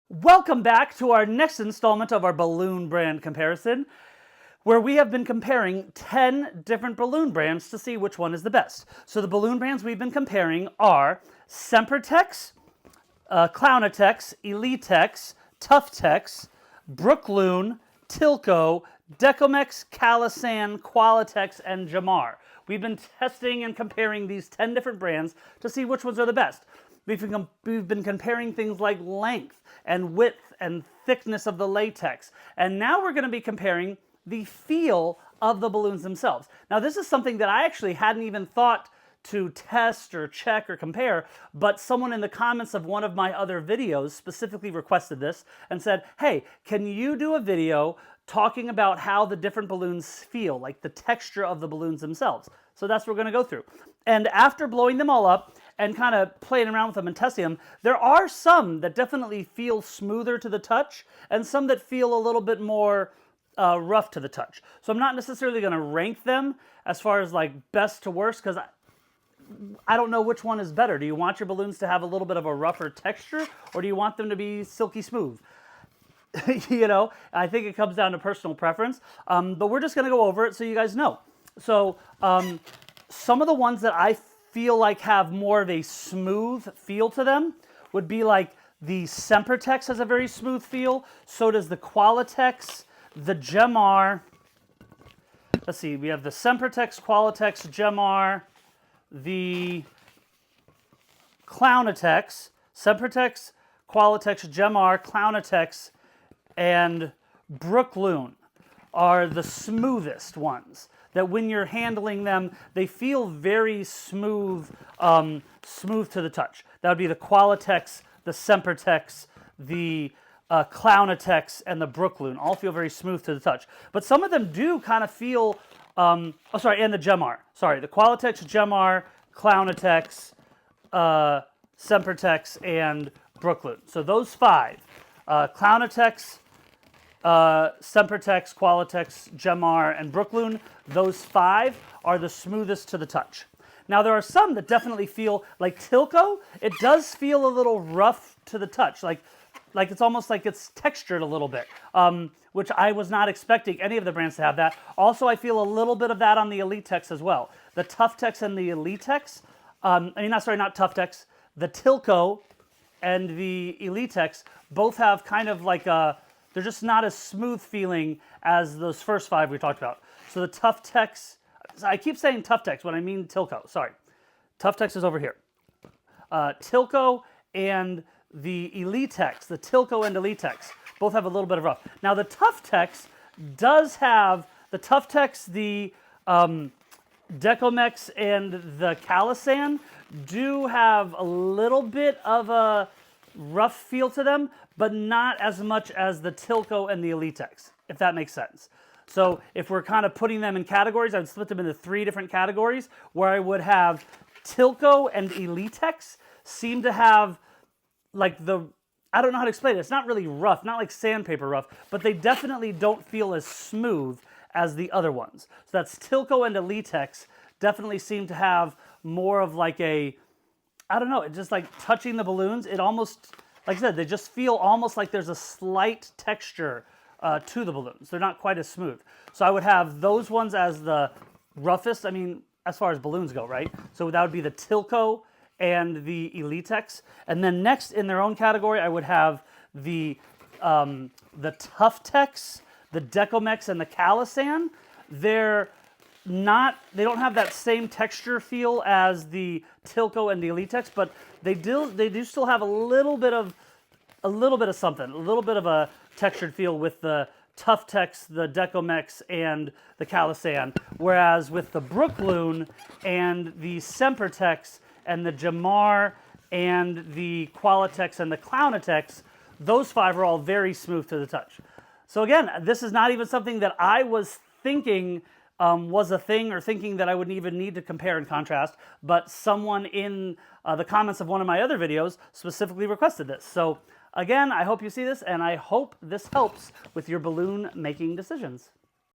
Welcome back to our next installment of our balloon brand comparison, where we have been comparing 10 different balloon brands to see which one is the best. So the balloon brands we've been comparing are Sempertex, Clownetex, Elitex, Tuftex, Brookloon, Tilco, Decomex, Calasan, Qualitex, and Jamar. We've been testing and comparing these 10 different brands to see which ones are the best. We've been comparing things like length and width and thickness of the latex. And now we're going to be comparing the feel of the balloons themselves. Now, this is something that I actually hadn't even thought to test or check or compare, but someone in the comments of one of my other videos specifically requested this and said, hey, can you do a video talking about how the different balloons feel, like the texture of the balloons themselves? So that's what we're going to go through. And after blowing them all up and kind of playing around with them and testing them, there are some that definitely feel smoother to the touch and some that feel a little bit more rough to the touch. So I'm not necessarily going to rank them as far as like best to worst, because I don't know which one is better. Do you want your balloons to have a little bit of a rougher texture, or do you want them to be silky smooth? You know, I think it comes down to personal preference, but we're just going to go over it so you guys know. So some of the ones that I feel like have more of a smooth feel to them would be like the Sempertex has a very smooth feel. So does the Qualitex, the Jamar. Let's see, we have the Sempertex, Qualitex, Jamar, the Clownetex, Sempertex, Qualitex, Jamar, Clownetex, and Brookloon are the smoothest ones. That when you're handling them, they feel very smooth, smooth to the touch. That would be the Qualitex, the Sempertex, the Clownetex, and the Brookloon. All feel very smooth to the touch. But some of them do kind of feel, and the Jamar. Sorry, the Qualitex, Jamar, Clownetex, Sempertex, and Brookloon. So those five, Clownetex, Sempertex, Qualitex, Jamar, and Brookloon, those five are the smoothest to the touch. Now, there are some that definitely feel like Tilco. It does feel a little rough to the touch, like it's almost like it's textured a little bit, which I was not expecting any of the brands to have that. Also, I feel a little bit of that on the Elitex as well. The Tuftex and the Elitex, not Tuftex, the Tilco and the Elitex both have kind of like a, they're just not as smooth feeling as those first five we talked about. So the Tuftex, I keep saying Tuftex when I mean Tilco, sorry. Tuftex is over here. Tilco and the Elitex, the Tilco and Elitex, both have a little bit of rough. Now the Tuftex does have, the Tuftex, the Decomex, and the Calasan do have a little bit of a rough feel to them, but not as much as the Tilco and the Elitex, if that makes sense. So if we're kind of putting them in categories, I would split them into three different categories, where I would have Tilco and Elitex seem to have like I don't know how to explain it. It's not really rough, not like sandpaper rough, but they definitely don't feel as smooth as the other ones. So that's Tilco and Elitex definitely seem to have more of like a, I don't know, it just like touching the balloons, it almost, like I said, they just feel almost like there's a slight texture to the balloons. They're not quite as smooth. So I would have those ones as the roughest, I mean, as far as balloons go, right? So that would be the Tilco and the Elitex. And then next in their own category, I would have the Tuftex, the Decomex, and the Calasan. They don't have that same texture feel as the Tilco and the Elitex, but they do still have a little bit of something, a little bit of a textured feel with the Tuftex, the Decomex, and the Calasan. Whereas with the Brookloon and the Sempertex and the Jamar and the Qualitex and the Clownetex, those five are all very smooth to the touch. So again, this is not even something that I was thinking was a thing, or thinking that I would even need to compare and contrast, but someone in the comments of one of my other videos specifically requested this. So again, I hope you see this, and I hope this helps with your balloon making decisions.